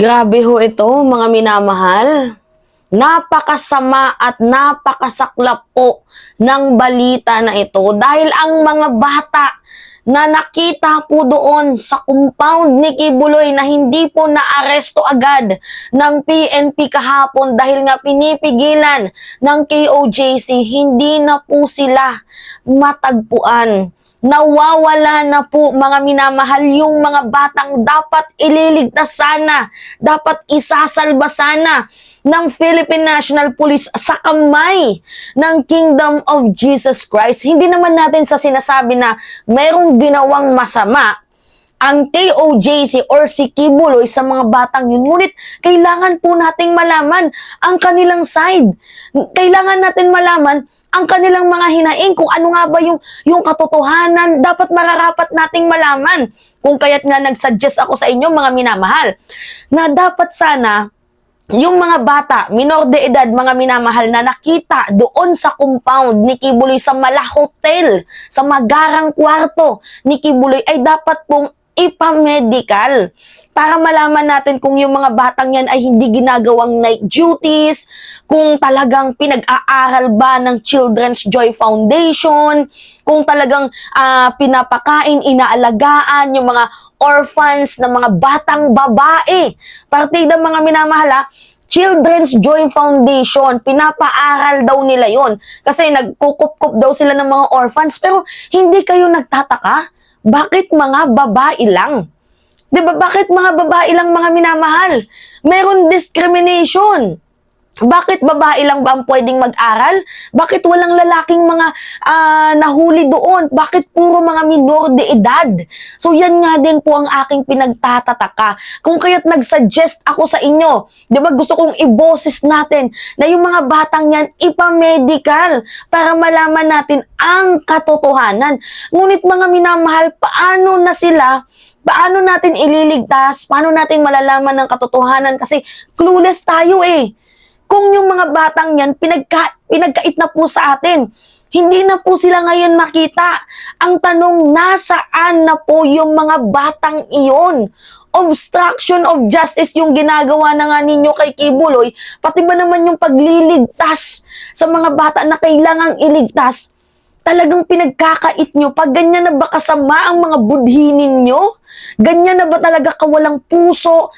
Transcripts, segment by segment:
Grabe ho ito, mga minamahal. Napakasama at napakasaklap po ng balita na ito dahil ang mga bata na nakita po doon sa compound ni Kibuloy na hindi po naaresto agad ng PNP kahapon dahil nga pinipigilan ng KOJC, hindi na po sila matagpuan. Nawawala na po, mga minamahal, yung mga batang dapat ililigtas sana, dapat isasalba sana ng Philippine National Police sa kamay ng Kingdom of Jesus Christ. Hindi naman natin sa sinasabi na mayroong ginawang masama ang KOJC or si Kibuloy sa mga batang yun. Ngunit kailangan po nating malaman ang kanilang side. Kailangan natin malaman ang kanilang mga hinaing, kung ano nga ba yung katotohanan, dapat mararapat nating malaman. Kung kaya't nga nag-suggest ako sa inyo, mga minamahal, na dapat sana yung mga bata, minor de edad, mga minamahal, na nakita doon sa compound ni Kibuloy sa Mala Hotel, sa magarang kwarto ni Kibuloy, ay dapat pong ipamedical para malaman natin kung yung mga batang yan ay hindi ginagawang night duties, kung talagang pinag-aaral ba ng Children's Joy Foundation, kung talagang pinapakain, inaalagaan yung mga orphans na mga batang babae. Partida, mga minamahala, Children's Joy Foundation, pinapaaral daw nila yon kasi nagkukup-kup daw sila ng mga orphans. Pero hindi kayo nagtataka? Bakit mga babae lang? Diba, bakit mga babae lang, mga minamahal? Meron discrimination. Bakit babae lang ba ang pwedeng mag-aral? Bakit walang lalaking mga nahuli doon? Bakit puro mga minor de edad? So yan nga din po ang aking pinagtatataka. Kung kaya't nag-suggest ako sa inyo, di ba, gusto kong iboses natin na yung mga batang yan ipamedical para malaman natin ang katotohanan. Ngunit mga minamahal, paano natin ililigtas? Paano natin malalaman ng katotohanan? Kasi clueless tayo eh. Kung yung mga batang yan, pinagkait na po sa atin. Hindi na po sila ngayon makita. Ang tanong, nasaan na po yung mga batang iyon? Obstruction of justice yung ginagawa na nga ninyo kay Kibuloy. Pati ba naman yung pagliligtas sa mga bata na kailangang iligtas? Talagang pinagkakait nyo, pag ganyan na ba kasama ang mga budhi ninyo? Ganyan na ba talaga kawalang puso,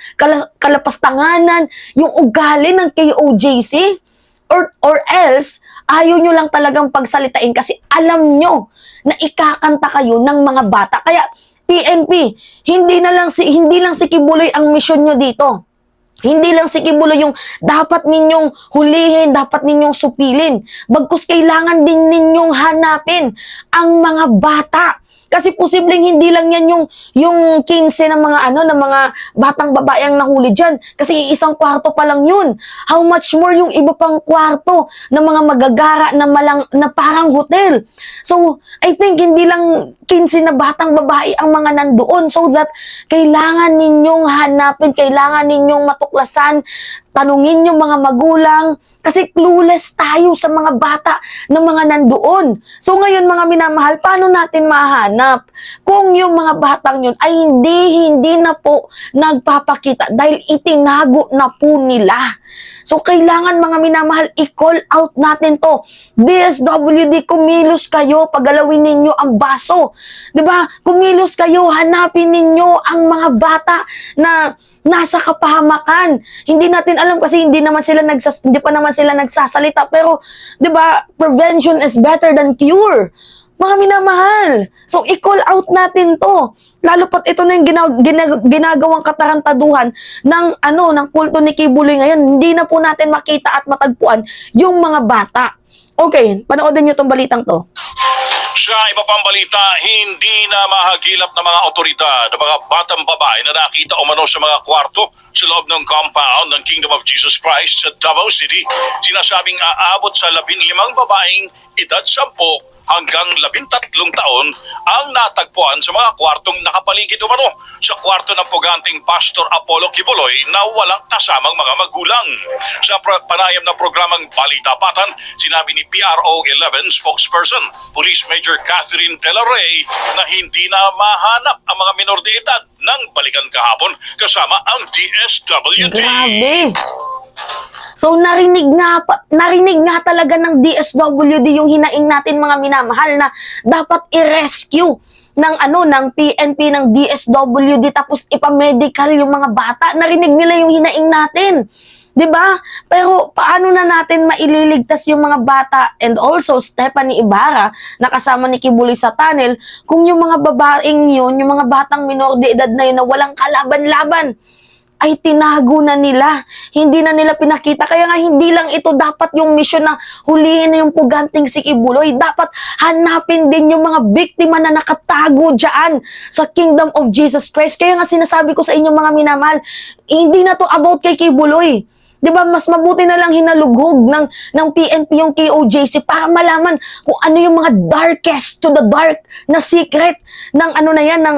kalapastanganan, yung ugali ng KOJC? Or else, ayaw nyo lang talagang pagsalitain kasi alam nyo na ikakanta kayo ng mga bata. Kaya, PNP, hindi lang si Kibuloy ang misyon nyo dito. Hindi lang si Kibuloy yung dapat ninyong hulihin, dapat ninyong supilin. Bagkus kailangan din ninyong hanapin ang mga bata. Kasi posibleng hindi lang yan yung 15 ng mga ng mga batang babae ang nahuli diyan. Kasi isang kwarto pa lang yun. How much more yung iba pang kwarto ng mga magagara na parang hotel. So, I think hindi lang 15 na batang babae ang mga nandoon. So that kailangan ninyong hanapin, kailangan ninyong matuklasan, tanungin yung mga magulang, kasi clueless tayo sa mga bata na mga nandoon. So ngayon, mga minamahal, paano natin mahanap kung yung mga batang yun ay hindi na po nagpapakita dahil itinago na po nila. So kailangan, mga minamahal, i-call out natin to. DSWD, kumilos kayo, pagalawin ninyo ang baso. 'Di ba? Kumilos kayo, hanapin ninyo ang mga bata na nasa kapahamakan. Hindi natin alam kasi hindi pa naman sila nagsasalita, pero 'di ba, prevention is better than cure. Mga minamahal. So i-call out natin 'to. Lalo pat ito na yung ginagawang katarantaduhan ng kulto ni Kibuloy ngayon. Hindi na po natin makita at matagpuan yung mga bata. Okay, panoorin niyo tong balitang 'to. Sa iba pang balita, hindi na mahagilap ng mga otoridad ng mga batang babae na nakita umano sa mga kwarto sa loob ng compound ng Kingdom of Jesus Christ sa Davao City. Sinasabing aabot sa 15 babaeng edad 10 hanggang 13 taon ang natagpuan sa mga kwartong nakapaligid umano sa kwarto ng puganting Pastor Apollo Kibuloy na walang kasamang mga magulang. Sa panayam ng programang Balitapatan, sinabi ni PRO 11 spokesperson Police Major Catherine De La Rey na hindi na mahanap ang mga minor de edad ng balikan kahapon kasama ang DSWD. Grabe. So narinig nga talaga ng DSWD yung hinaing natin mga minamahal na dapat i-rescue ng PNP, ng DSWD, tapos ipamedical yung mga bata. Narinig nila yung hinaing natin. 'Di ba? Pero paano na natin maililigtas yung mga bata and also Stephanie Ibarra na kasama ni Kibuloy sa tunnel kung yung mga babaeng yun, yung mga batang minor de edad na yun na walang kalaban-laban ay tinago na nila. Hindi na nila pinakita. Kaya nga hindi lang ito dapat yung mission na hulihin na yung puganting si Kibuloy. Dapat hanapin din yung mga biktima na nakatago dyan sa Kingdom of Jesus Christ. Kaya nga sinasabi ko sa inyo mga minamahal, hindi na to about kay Kibuloy. 'Di ba, mas mabuti na lang hinalughog ng PNP yung KOJC para malaman kung ano yung mga darkest to the dark na secret ng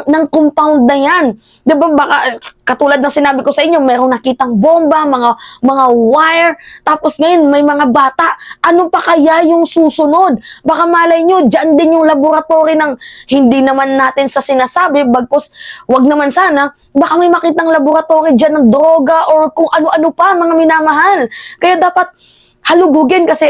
ng compound na yan. 'Di ba, baka katulad ng sinabi ko sa inyo, merong nakitang bomba, mga wire, tapos ngayon may mga bata. Ano pa kaya yung susunod? Baka malay nyo, dyan din yung laboratory ng hindi naman natin sa sinasabi, bagkus wag naman sana, baka may makitang laboratory dyan ng droga or kung ano-ano pa, mga minamahal. Kaya dapat halugugin kasi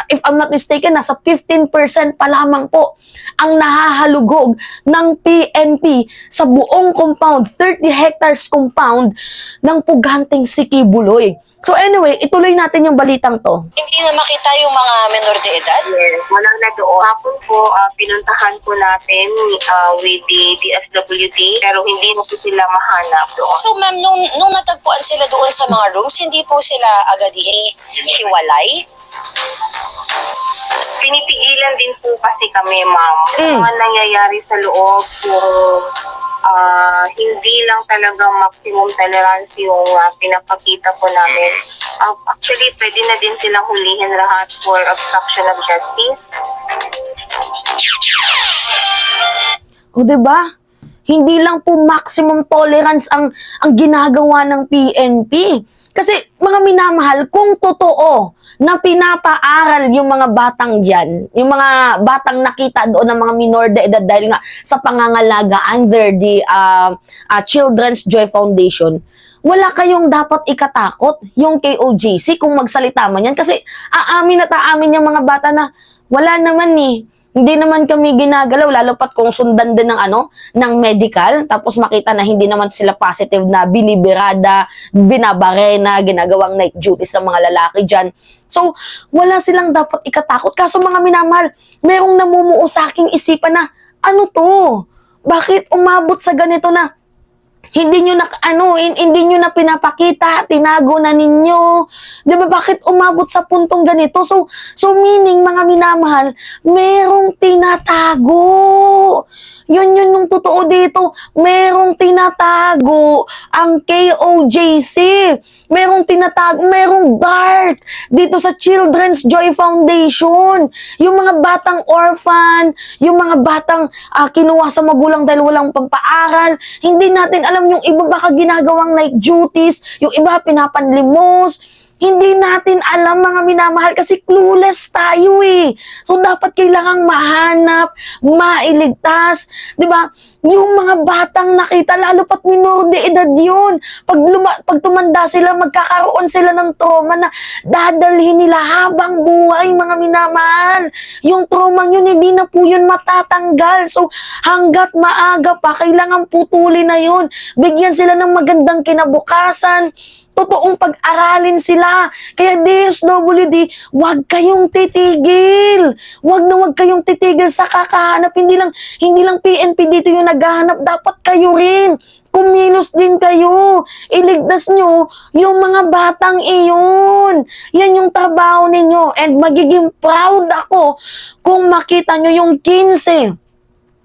if I'm not mistaken, nasa 15% pa lamang po ang nahahalugog ng PNP sa buong compound, 30 hectares compound ng puganting si Kibuloy. So anyway, ituloy natin yung balitang to. Hindi na makita yung mga menor de edad? Yes, walang na doon. Hapon po, pinuntahan po natin with the DSWD, pero hindi na po sila mahanap doon. So ma'am, nung natagpuan sila doon sa mga rooms, hindi po sila agad hiwalay? Pinipigilan din po kasi kami, ma'am. Yung mga nangyayari sa loob, kung hindi lang talagang maximum tolerance yung pinapakita po namin. Actually, pwede na din silang hulihin lahat for obstruction of justice. O 'di ba? Hindi lang po maximum tolerance ang ginagawa ng PNP. Kasi mga minamahal, kung totoo na pinapaaral yung mga batang dyan, yung mga batang nakita doon ng mga minor de edad dahil nga sa pangangalaga under the Children's Joy Foundation, wala kayong dapat ikatakot yung KOJC kung magsalita man yan. Kasi aamin at aamin yung mga bata na wala naman hindi naman kami ginagalaw, lalo pat kung sundan din ng medical, tapos makita na hindi naman sila positive na biniberada, binabarena, ginagawang night duty sa mga lalaki dyan. So, wala silang dapat ikatakot. Kaso mga minamahal, merong namumuo sa aking isipan na, ano to? Bakit umabot sa ganito na hindi nyo na pinapakita, tinago na ninyo. 'Di ba, bakit umabot sa puntong ganito? So meaning mga minamahal, merong tinatago. Yun yung totoo dito. Merong tinatago ang KOJC. Merong dark dito sa Children's Joy Foundation. Yung mga batang orphan, yung mga batang kinuha sa magulang dahil walang pampaaral. Hindi natin alam, yung iba baka ginagawang night duties, yung iba pinapanlimos. Hindi natin alam mga minamahal kasi clueless tayo eh. So dapat kailangang mahanap, mailigtas, 'di ba? Yung mga batang nakita, lalo pat minor de edad yun. Pag tumanda sila, magkakaroon sila ng trauma na dadalhin nila habang buhay, mga minamahal. Yung trauma yun, hindi na po yun matatanggal. So hanggat maaga pa, kailangan putulin na yun. Bigyan sila ng magandang kinabukasan. Totoong pag-aralin sila. Kaya DSWD, huwag kayong titigil. Huwag kayong titigil sa kakahanap. Hindi lang PNP dito yung naghahanap. Dapat kayo rin. Kumilos din kayo. Iligtas nyo yung mga batang iyon. Yan yung trabaho ninyo. And magiging proud ako kung makita nyo yung 15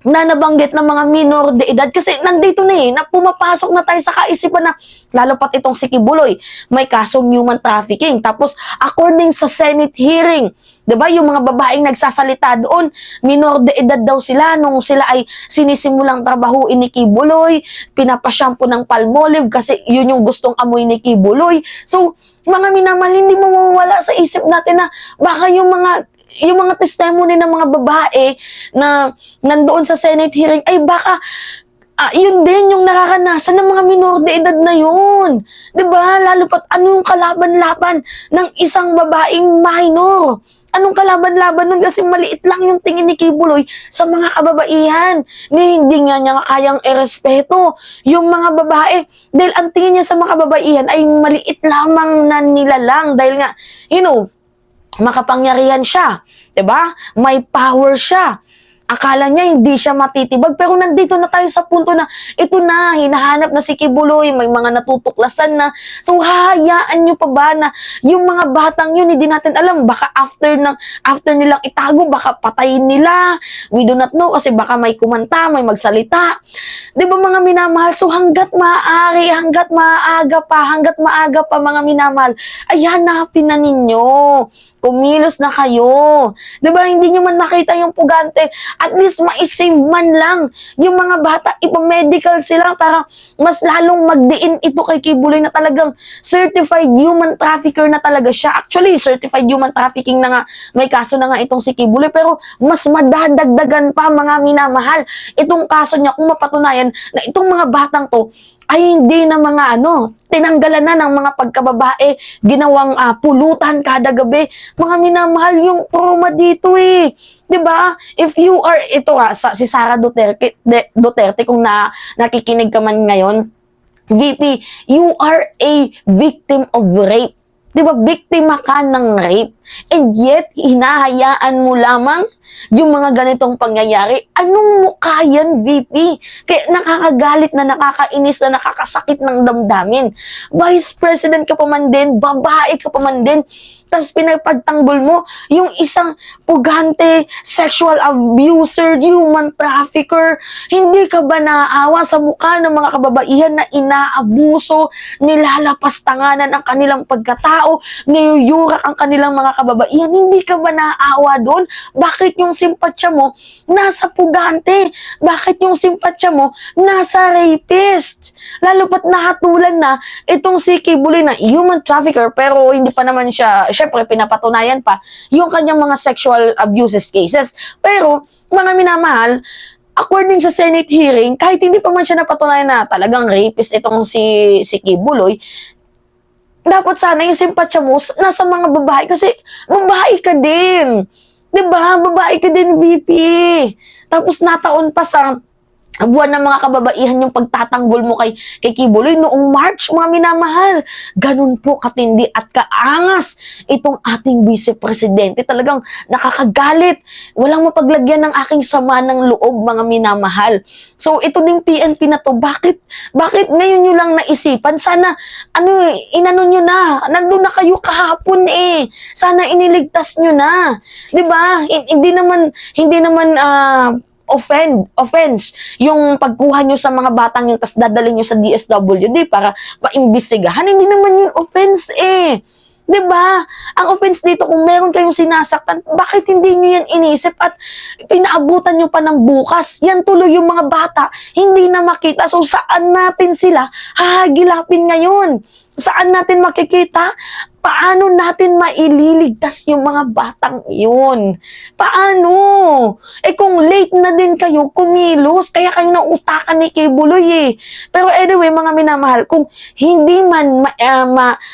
na nabanggit ng mga minor de edad kasi nandito na pumapasok na tayo sa kaisipan na lalo pat itong si Kibuloy, may kasong human trafficking. Tapos according sa Senate hearing, 'di ba, yung mga babaeng nagsasalita doon, minor de edad daw sila nung sila ay sinisimulang trabahuin ni Kibuloy, pinapashampoo ng Palmolive kasi yun yung gustong amoy ni Kibuloy. So, mga minamahal, hindi mawawala sa isip natin na baka yung mga testimony ng mga babae na nandoon sa Senate hearing ay baka yun din yung nakakanasan ng mga minor de edad na yun. 'Di ba? Lalo pat ano yung kalaban-laban ng isang babaeng minor. Anong kalaban-laban nun? Kasi maliit lang yung tingin ni Kibuloy sa mga kababaihan. Hindi nga niya kayang erespeto yung mga babae. Dahil ang tingin niya sa mga kababaihan ay maliit lamang na nilalang. Dahil nga, makapangyarihan siya. 'Di ba? May power siya. Akala niya hindi siya matitibag, pero nandito na tayo sa punto na ito na, hinahanap na si Kibuloy, may mga natutuklasan na. So, hahayaan niyo pa ba na yung mga batang yun, hindi natin alam, baka after nilang itago, baka patayin nila. We do not know, kasi baka may kumanta, may magsalita. Di ba mga minamahal? So, hanggat maaari, hanggat maaga pa mga minamahal, ay hanapin na ninyo. Kumilos na kayo. Diba, hindi nyo man makita yung pugante. At least, ma-save man lang yung mga bata. Ipamedical sila para mas lalong magdiin ito kay Kibuloy na talagang certified human trafficker na talaga siya. Actually, certified human trafficking na nga, may kaso na nga itong si Kibuloy. Pero, mas madadagdagan pa mga minamahal. Itong kaso niya, kung mapatunayan na itong mga batang to, ay hindi na mga tinanggalan na ng mga pagkababae, ginawang pulutan kada gabi. Mga minamahal yung trauma dito eh. 'Di ba? If you are, si Sara Duterte kung nakikinig ka man ngayon, VP, you are a victim of rape. 'Di ba? Biktima ka ng rape. And yet, hinahayaan mo lamang yung mga ganitong pangyayari. Anong mukha yan, VP? Kaya nakakagalit na, nakakainis na, nakakasakit ng damdamin. Vice President ka pa man din, babae ka pa man din, tapos pinagpagtanggol mo yung isang pugante, sexual abuser, human trafficker. Hindi ka ba naaawa sa mukha ng mga kababaihan na inaabuso, nilalapastanganan ang kanilang pagkatao, niyuyurak ang kanilang mga kababaihan? Hindi ka ba naaawa doon? Bakit yung simpatsya mo nasa pugante? Bakit yung simpatsya mo nasa rapist? Lalo pat nahatulan na itong si Kibuloy na human trafficker, pero hindi pa naman siya, syempre pinapatunayan pa yung kanyang mga sexual abuses cases. Pero mga minamahal, according sa Senate hearing, kahit hindi pa man siya napatunayan na talagang rapist itong si Kibuloy, dapat sana yung simpatsya mo nasa mga babae, kasi babae ka din. 'Di ba? Babae ka din, VP. Tapos nataon pa sa buwan ng mga kababaihan yung pagtatanggol mo kay Kibuloy noong March, mga minamahal. Ganun po katindi at kaangas itong ating Vice Presidente. Talagang nakakagalit. Walang mapaglagyan ng aking sama ng loob, mga minamahal. So, ito ding PNP na to, bakit ngayon nyo lang naisipan? Sana, inano nyo na. Nandun na kayo kahapon eh. Sana iniligtas nyo na. 'Di ba? Hindi naman offense yung pagkuha nyo sa mga batang yun tas dadalhin nyo sa DSWD para maimbestigahan. Hindi naman yun offense eh. 'Di ba? Ang offense dito, kung meron kayong sinasaktan, bakit hindi nyo yan inisip at pinaabutan nyo pa ng bukas? Yan tuloy yung mga bata, hindi na makita. So, saan natin sila hahagilapin ngayon? Saan natin makikita? Paano natin maililigtas yung mga batang yun? Paano? Kung late na din kayo, kumilos, kaya kayo nautakan ni Kibuloy eh. Pero anyway, mga minamahal, kung hindi man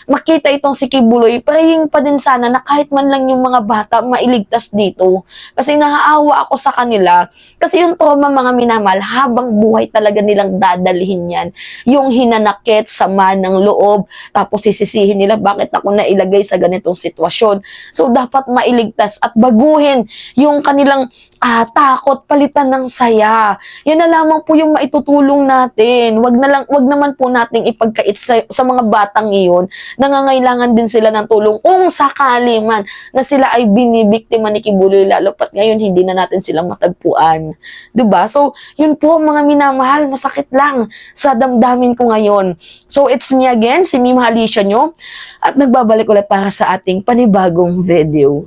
makita itong si Kibuloy, praying pa din sana na kahit man lang yung mga bata mailigtas dito. Kasi naaawa ako sa kanila. Kasi yung trauma, mga minamahal, habang buhay talaga nilang dadalhin yan. Yung hinanakit, sama ng loob, tapos sisisihin nila bakit ako nailagay sa ganitong sitwasyon. So, dapat mailigtas at baguhin yung kanilang takot, palitan ng saya. Yan na lamang po yung maitutulong natin. Wag naman po nating ipagkait sa mga batang iyon. Nangangailangan din sila ng tulong kung sakali man na sila ay binibiktima ni Kibuloy, lalo pat ngayon hindi na natin silang matagpuan. 'Di ba? So, yun po mga minamahal, masakit lang sa damdamin ko ngayon. So, it's me again, si Mima Alicia nyo, at nagbabalik ulit para sa ating panibagong video.